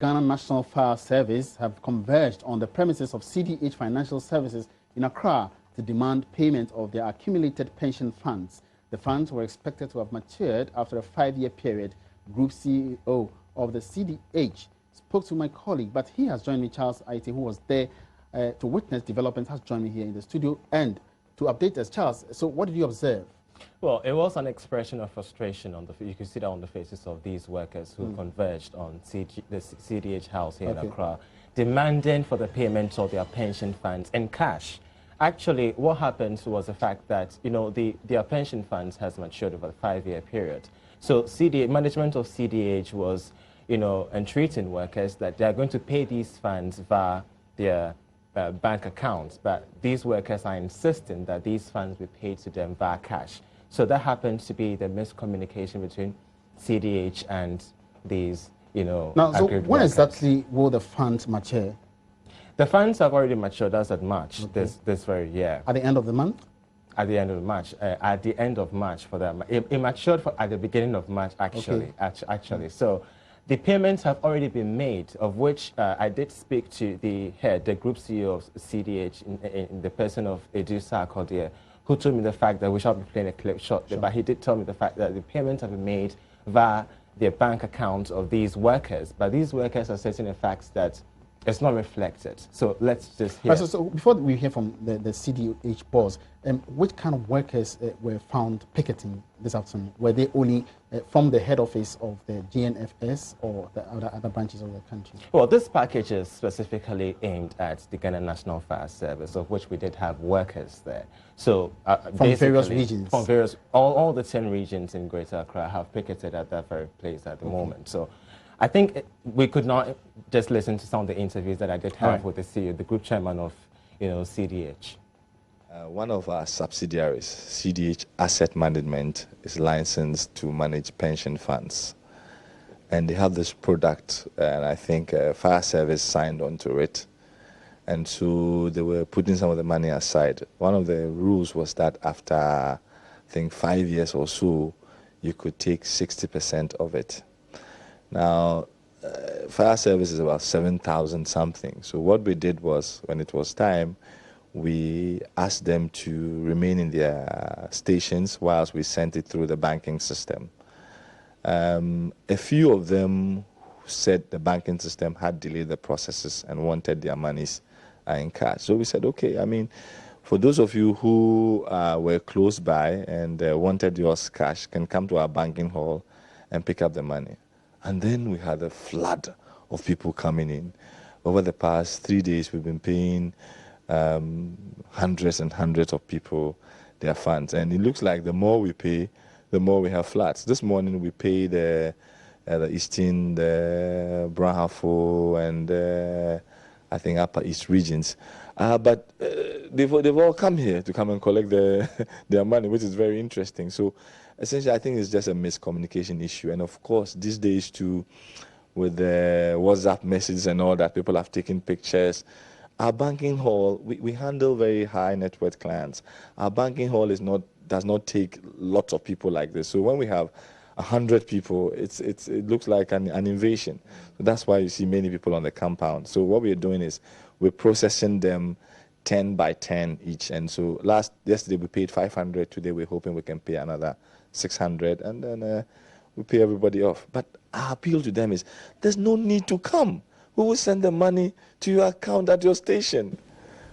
Ghana National Fire Service have converged on the premises of CDH Financial Services in Accra to demand payment of their accumulated pension funds. The funds were expected to have matured after a 5-year period. Group CEO of the CDH spoke to my colleague, but he has joined me, Charles Aite, who was there to witness development, has joined me here in the studio and to update us. Charles, so what did you observe? Well, it was an expression of frustration you can see that on the faces of these workers who converged on the CDH house here in Accra, demanding for the payment of their pension funds in cash. Actually, what happened was the fact that, their pension funds has matured over a 5-year period. So management of CDH was, entreating workers that they are going to pay these funds via their bank accounts, but these workers are insisting that these funds be paid to them via cash. So that happens to be the miscommunication between CDH and these, Now, so when exactly will the funds mature? The funds have already matured as at March, this very year. At the end of the month? At the end of March. At the end of March for them. It matured at the beginning of March, actually. So the payments have already been made, of which I did speak to the head, the group CEO of CDH, in the person of Edu Sarkodie, who told me the fact that we shall be playing a clip shortly, but he did tell me the fact that the payments have been made via their bank accounts of these workers. But these workers are stating the facts that it's not reflected. So let's just hear. So before we hear from the CDH boss, which kind of workers were found picketing this afternoon? Were they only from the head office of the GNFS or the other branches of the country? Well, this package is specifically aimed at the Ghana National Fire Service, of which we did have workers there. So from various regions? From various, all the 10 regions in Greater Accra have picketed at that very place at the moment. So I think we could not just listen to some of the interviews that I did have with the CEO, the group chairman of, CDH. One of our subsidiaries, CDH Asset Management, is licensed to manage pension funds. And they have this product, and I think Fire Service signed onto it. And so they were putting some of the money aside. One of the rules was that after, I think, 5 years or so, you could take 60% of it. Now, Fire Service is about 7,000 something. So what we did was, when it was time, we asked them to remain in their stations whilst we sent it through the banking system. A few of them said the banking system had delayed the processes and wanted their monies in cash. So we said, okay, I mean, for those of you who were close by and wanted yours cash, can come to our banking hall and pick up the money. And then we had a flood of people coming in. Over the past 3 days, we've been paying hundreds and hundreds of people their funds. And it looks like the more we pay, the more we have floods. This morning we paid the Eastern, the Brahafo, and I think Upper East regions. But they've all come here to come and collect their money, which is very interesting. So essentially, I think it's just a miscommunication issue. And of course, these days too, with the WhatsApp messages and all that, people have taken pictures. Our banking hall, we handle very high net worth clients. Our banking hall does not take lots of people like this. So when we have 100 people, it looks like an invasion. So that's why you see many people on the compound. So what we're doing is we're processing them 10 by 10 each. And so yesterday we paid 500. Today we're hoping we can pay another 600, and then we pay everybody off. But our appeal to them is, there's no need to come. We will send the money to your account at your station.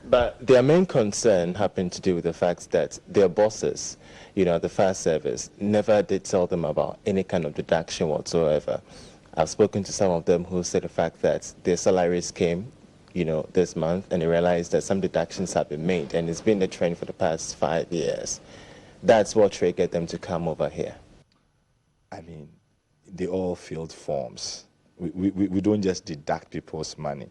But their main concern happened to do with the fact that their bosses, the fire service, never did tell them about any kind of deduction whatsoever. I've spoken to some of them who said the fact that their salaries came, this month, and they realized that some deductions have been made, and it's been the trend for the past 5 years. That's what triggered them to come over here. I mean, they all filled forms. We don't just deduct people's money.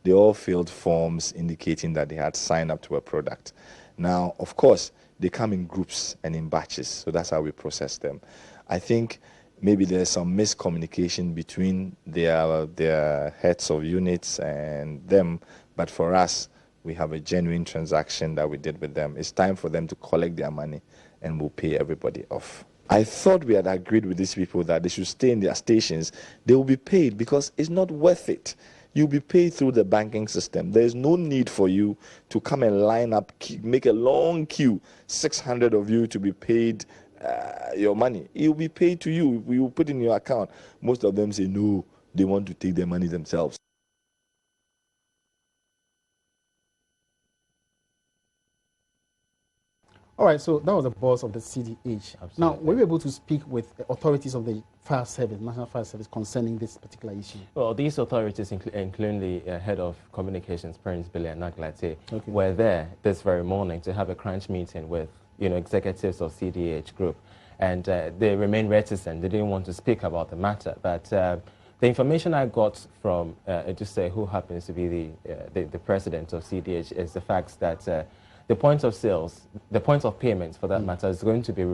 They all filled forms indicating that they had signed up to a product. Now, of course, they come in groups and in batches, so that's how we process them. I think maybe there's some miscommunication between their heads of units and them, but for us, we have a genuine transaction that we did with them. It's time for them to collect their money, and we'll pay everybody off. I thought we had agreed with these people that they should stay in their stations. They will be paid because it's not worth it. You'll be paid through the banking system. There's no need for you to come and line up, make a long queue, 600 of you to be paid your money. It will be paid to you. We will put in your account. Most of them say no, they want to take their money themselves. All right, so that was the boss of the CDH. Absolutely. Now, were you able to speak with the authorities of the fire service, National Fire Service, concerning this particular issue? Well, these authorities, including the head of communications, Prince Billy Naglate, were there this very morning to have a crunch meeting with executives of CDH Group, and they remain reticent. They didn't want to speak about the matter, but the information I got from Eduse, who happens to be the president of CDH, is the fact that the point of sales, the point of payments for that matter, is going to be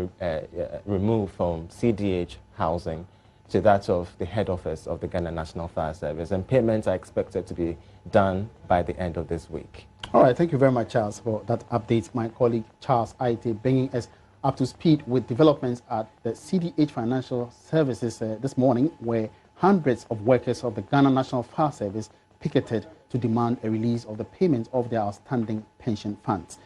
removed from CDH housing to that of the head office of the Ghana National Fire Service, and payments are expected to be done by the end of this week. All right, thank you very much, Charles, for that update. My colleague Charles Aite bringing us up to speed with developments at the CDH Financial Services this morning, where hundreds of workers of the Ghana National Fire Service picketed to demand a release of the payment of their outstanding pension funds.